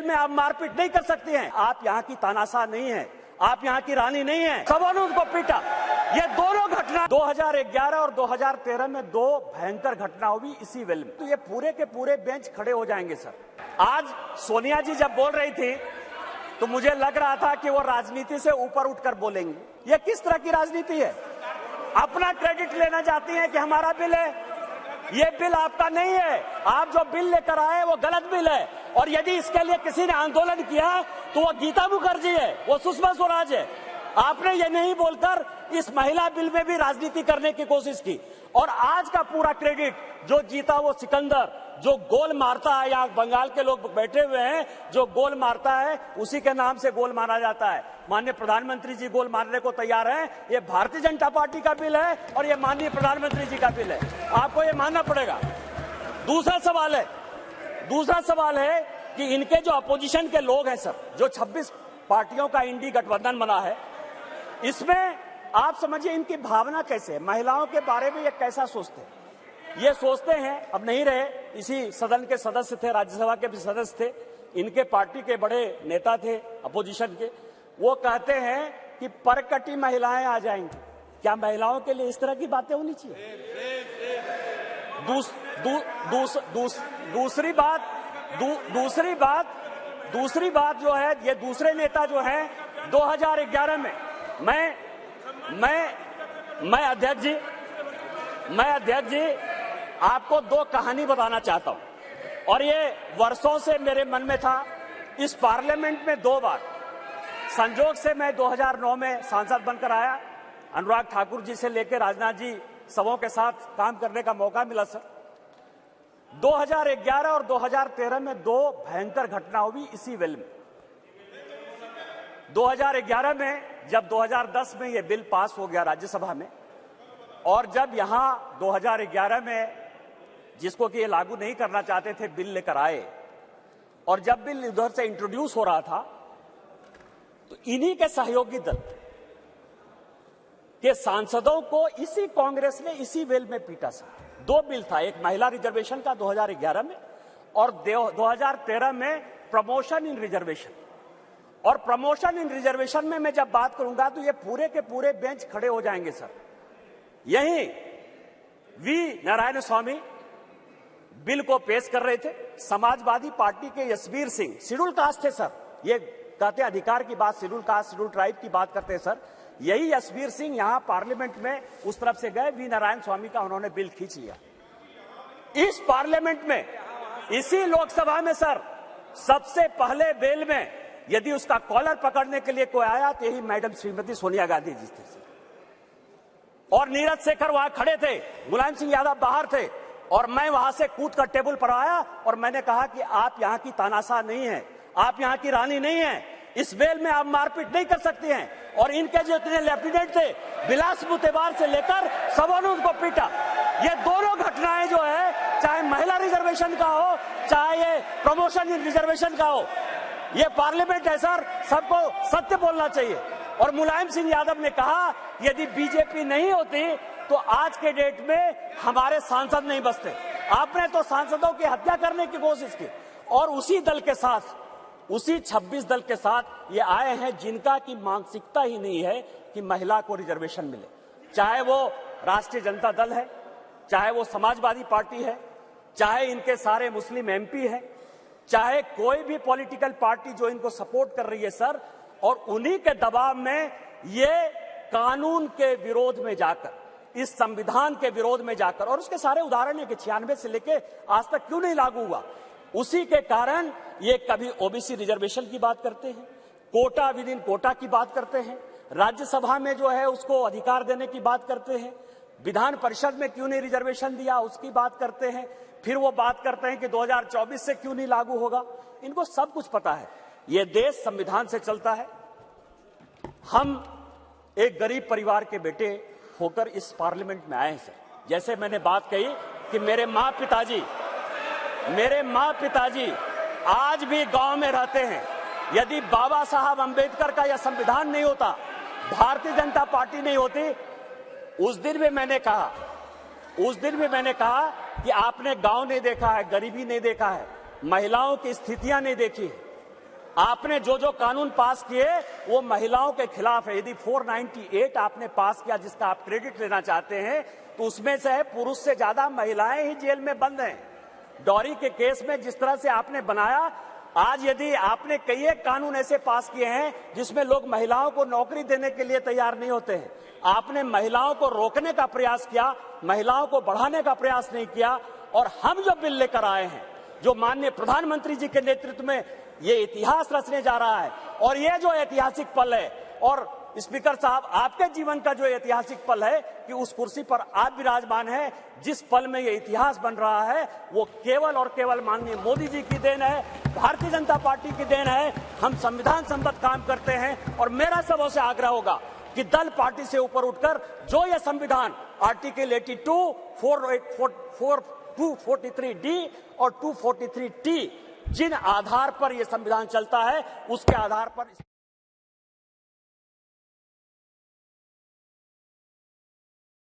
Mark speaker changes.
Speaker 1: Well में आप मारपीट नहीं कर सकते हैं। आप यहाँ की तानाशाह नहीं है, आप यहाँ की रानी नहीं है। सबों ने उनको पीटा। ये दोनों घटना 2011 और 2013 में दो भयंकर घटना हुई इसी वेल में। तो ये पूरे के पूरे बेंच खड़े हो जाएंगे सर। आज सोनिया जी जब बोल रही थी तो मुझे लग रहा था कि वो राजनीति से ऊपर उठकर बोलेंगे। ये किस तरह की राजनीति है? अपना क्रेडिट लेना चाहती हैं कि हमारा बिल है। ये बिल आपका नहीं है। आप जो बिल लेकर आए वो गलत बिल है, और यदि इसके लिए किसी ने आंदोलन किया तो वो गीता मुखर्जी है, वो सुषमा स्वराज है। आपने ये नहीं बोलकर इस महिला बिल में भी राजनीति करने की कोशिश की, और आज का पूरा क्रेडिट जो जीता वो सिकंदर, जो गोल मारता है, यहाँ बंगाल के लोग बैठे हुए हैं, जो गोल मारता है उसी के नाम से गोल मारा जाता है। माननीय प्रधानमंत्री जी गोल मारने को तैयार हैं। ये भारतीय जनता पार्टी का बिल है और ये माननीय प्रधानमंत्री जी का बिल है, आपको ये मानना पड़ेगा। दूसरा सवाल है कि इनके जो अपोजिशन के लोग हैं सर, जो 26 पार्टियों का इंडी गठबंधन बना है, इसमें आप समझिए इनकी भावना कैसे है, महिलाओं के बारे में ये कैसा सोचते हैं। ये सोचते हैं, अब नहीं रहे, इसी सदन के सदस्य थे, राज्यसभा के भी सदस्य थे, इनके पार्टी के बड़े नेता थे अपोजिशन के, वो कहते हैं कि परकटी महिलाएं आ जाएंगी। क्या महिलाओं के लिए इस तरह की बातें होनी चाहिए? दूसरी बात जो है, ये दूसरे नेता जो है 2011 में मैं अध्यक्ष जी आपको दो कहानी बताना चाहता हूं, और ये वर्षों से मेरे मन में था। इस पार्लियामेंट में 2 बार संजोग से मैं 2009 में सांसद बनकर आया, अनुराग ठाकुर जी से लेकर राजनाथ जी सबों के साथ काम करने का मौका मिला सर। 2011 और 2013 में 2 भयंकर घटना हुई इसी वेल में। 2011 में जब 2010 में ये बिल पास हो गया राज्यसभा में, और जब यहां 2011 में जिसको कि ये लागू नहीं करना चाहते थे बिल लेकर आए, और जब बिल उधर से इंट्रोड्यूस हो रहा था तो इन्हीं के सहयोगी दल के सांसदों को इसी कांग्रेस ने इसी वेल में पीटा सर। 2 बिल था, एक महिला रिजर्वेशन का 2011 में, और 2013 में प्रमोशन इन रिजर्वेशन। और प्रमोशन इन रिजर्वेशन में मैं जब बात करूंगा तो ये पूरे के पूरे बेंच खड़े हो जाएंगे सर। यही वी नारायण स्वामी बिल को पेश कर रहे थे, समाजवादी पार्टी के यशवीर सिंह, शेड्यूल कास्ट थे सर, ये कहते अधिकार की बात, शेड्यूल कास्ट शेड्यूल ट्राइब की बात करते हैं सर। यही यशवीर सिंह यहां पार्लियामेंट में उस तरफ से गए, वी नारायण स्वामी का उन्होंने बिल खींच लिया। इस पार्लियामेंट में, इसी लोकसभा में सर, सबसे पहले बिल में यदि उसका कॉलर पकड़ने के लिए कोई आया तो यही मैडम श्रीमती सोनिया गांधी जी थे, और नीरज शेखर वहां खड़े थे, मुलायम सिंह यादव बाहर थे, और मैं वहां से कूद कर टेबल पर आया और मैंने कहा कि आप यहाँ की तानाशाह नहीं है, आप यहाँ की रानी नहीं है। इस वेल में आप मारपीट नहीं कर सकते हैं। और इनके जो इतने लेफ्टिनेंट थे, बिलास बुतेवार से लेकर सबों ने उनको पीटा। ये दोनों घटनाएं जो है, चाहे महिला रिजर्वेशन का हो, चाहे ये प्रमोशन इन रिजर्वेशन का हो, ये पार्लियामेंट है सर, सबको सत्य बोलना चाहिए। और मुलायम सिंह यादव ने कहा यदि बीजेपी नहीं होती तो आज के डेट में हमारे सांसद नहीं बचते। आपने तो सांसदों की हत्या करने की कोशिश की, और उसी दल के साथ, उसी 26 दल के साथ ये आए हैं जिनका की मानसिकता ही नहीं है कि महिला को रिजर्वेशन मिले। चाहे वो राष्ट्रीय जनता दल है, चाहे वो समाजवादी पार्टी है, चाहे इनके सारे मुस्लिम एमपी है, चाहे कोई भी पॉलिटिकल पार्टी जो इनको सपोर्ट कर रही है सर, और उन्हीं के दबाव में ये कानून के विरोध में जाकर, इस संविधान के विरोध में जाकर, और उसके सारे उदाहरण है कि 96 से लेके आज तक क्यों नहीं लागू हुआ, उसी के कारण ये कभी ओबीसी रिजर्वेशन की बात करते हैं, कोटा विद इन कोटा की बात करते हैं, राज्यसभा में जो है उसको अधिकार देने की बात करते हैं, विधान परिषद में क्यों नहीं रिजर्वेशन दिया उसकी बात करते हैं, फिर वो बात करते हैं कि 2024 से क्यों नहीं लागू होगा। इनको सब कुछ पता है, ये देश संविधान से चलता है। हम एक गरीब परिवार के बेटे होकर इस पार्लियामेंट में आए हैं सर। जैसे मैंने बात कही कि मेरे माँ पिताजी आज भी गांव में रहते हैं। यदि बाबा साहब अंबेडकर का यह संविधान नहीं होता, भारतीय जनता पार्टी नहीं होती, उस दिन भी मैंने कहा कि आपने गांव नहीं देखा है, गरीबी नहीं देखा है, महिलाओं की स्थितियां नहीं देखी है, आपने जो जो कानून पास किए वो महिलाओं के खिलाफ है। यदि 498 आपने पास किया जिसका आप क्रेडिट लेना चाहते हैं, तो उसमें से है पुरुष से ज्यादा महिलाएं ही जेल में बंद हैं। डॉरी के केस में जिस तरह से आपने बनाया, आज यदि आपने कई एक कानून ऐसे पास किए हैं जिसमें लोग महिलाओं को नौकरी देने के लिए तैयार नहीं होते हैं, आपने महिलाओं को रोकने का प्रयास किया, महिलाओं को बढ़ाने का प्रयास नहीं किया। और हम जो बिल लेकर आए हैं, जो माननीय प्रधानमंत्री जी के नेतृत्व में ये इतिहास रचने जा रहा है, और ये जो ऐतिहासिक पल है, और स्पीकर साहब आपके जीवन का जो ऐतिहासिक पल है कि उस कुर्सी पर आप विराजमान हैं, जिस पल में ये इतिहास बन रहा है वो केवल और केवल माननीय मोदी जी की देन है, भारतीय जनता पार्टी की देन है। हम संविधान सम्मत काम करते हैं और मेरा सबों से आग्रह होगा कि दल पार्टी से ऊपर उठकर जो ये संविधान आर्टिकल 82, 243D और 243T जिन आधार पर यह संविधान चलता है उसके आधार पर